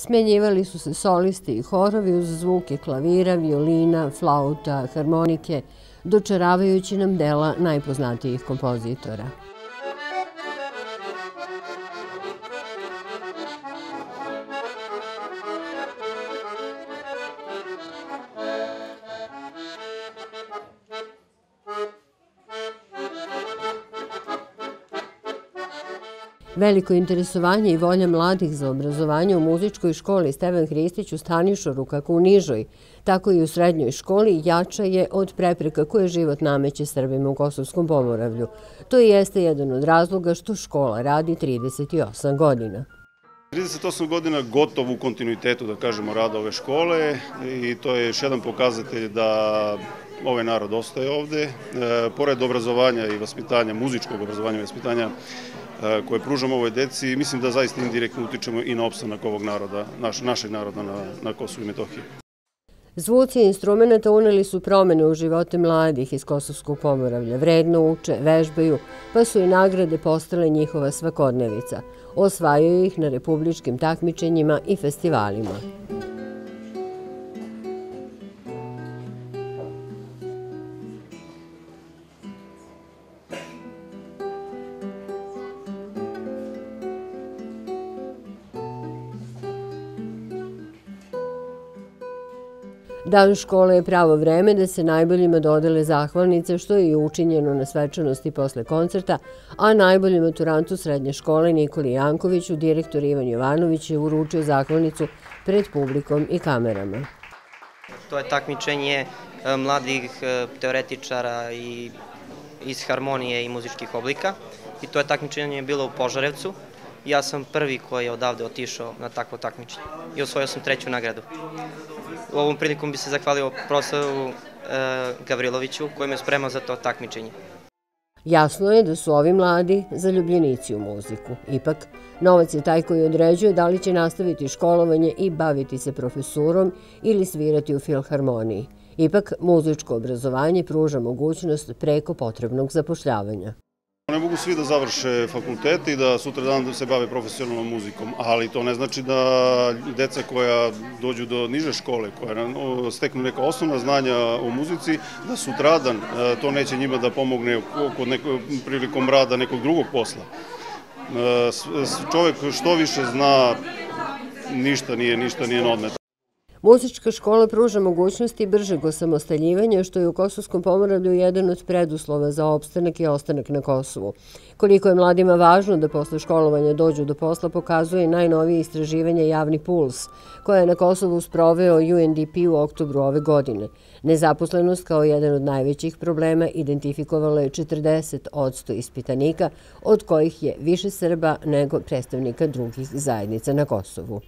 Smenjivali su se solisti i horovi uz zvuke klavira, violina, flauta, harmonike, dočaravajući nam dela najpoznatijih kompozitora. Veliko interesovanje i volja mladih za obrazovanje u muzičkoj školi Stevan Hristić u Stanišoru, kako u nižoj, tako i u srednjoj školi, jača je od prepreka koje život nameće Srbima u Kosovskom Pomoravlju. To i jeste jedan od razloga što škola radi 38 godina. 38 godina gotov u kontinuitetu, da kažemo, rada ove škole i to je još jedan pokazatelj da ovaj narod ostaje ovde. Pored obrazovanja i vaspitanja, muzičkog obrazovanja i vaspitanja koje pružamo ovoj deci, mislim da zaista indirektno utičemo i na opstanak ovog naroda, našeg naroda na Kosovu i Metohiji. Zvuci instrumenta uneli su promene u živote mladih iz Kosovskog Pomoravlja. Vredno uče, vežbaju, pa su i nagrade postale njihova svakodnevica. Osvajaju ih na republičkim takmičenjima i festivalima. Dan škole je pravo vreme da se najboljima dodele zahvalnice, što je i učinjeno na svečanosti posle koncerta, a najboljem maturantu srednje škole Nikoli Jankoviću direktor Ivan Jovanović je uručio zahvalnicu pred publikom i kamerama. To je takmičenje mladih teoretičara iz harmonije i muzičkih oblika i to je takmičenje bilo u Požarevcu. Ja sam prvi koji je odavde otišao na takvo takmičenje i osvojio sam 3. nagradu. U ovom prilikom bi se zahvalio profesoru Gavriloviću koji me spremao za to takmičenje. Jasno je da su ovi mladi zaljubljenici u muziku. Ipak, novac je taj koji određuje da li će nastaviti školovanje i baviti se profesurom ili svirati u filharmoniji. Ipak, muzičko obrazovanje pruža mogućnost preko potrebnog zapošljavanja. Ne mogu svi da završe fakultete i da sutra dan se bave profesionalnom muzikom, ali to ne znači da deca koja dođu do niže škole, koja steknu neka osnovna znanja o muzici, da sutradan to neće njima da pomogne prilikom rada nekog drugog posla. Čovjek što više zna, ništa nije na odmet. Muzička škola pruža mogućnosti bržeg osamostaljivanja, što je u Kosovskom Pomoravlju jedan od preduslova za opstanak i ostanak na Kosovu. Koliko je mladima važno da posle školovanja dođu do posla, pokazuje najnovije istraživanje Javni puls, koje je na Kosovu sproveo UNDP u oktobru ove godine. Nezaposlenost kao jedan od najvećih problema identifikovalo je 40% ispitanika, od kojih je više Srba nego predstavnika drugih zajednica na Kosovu.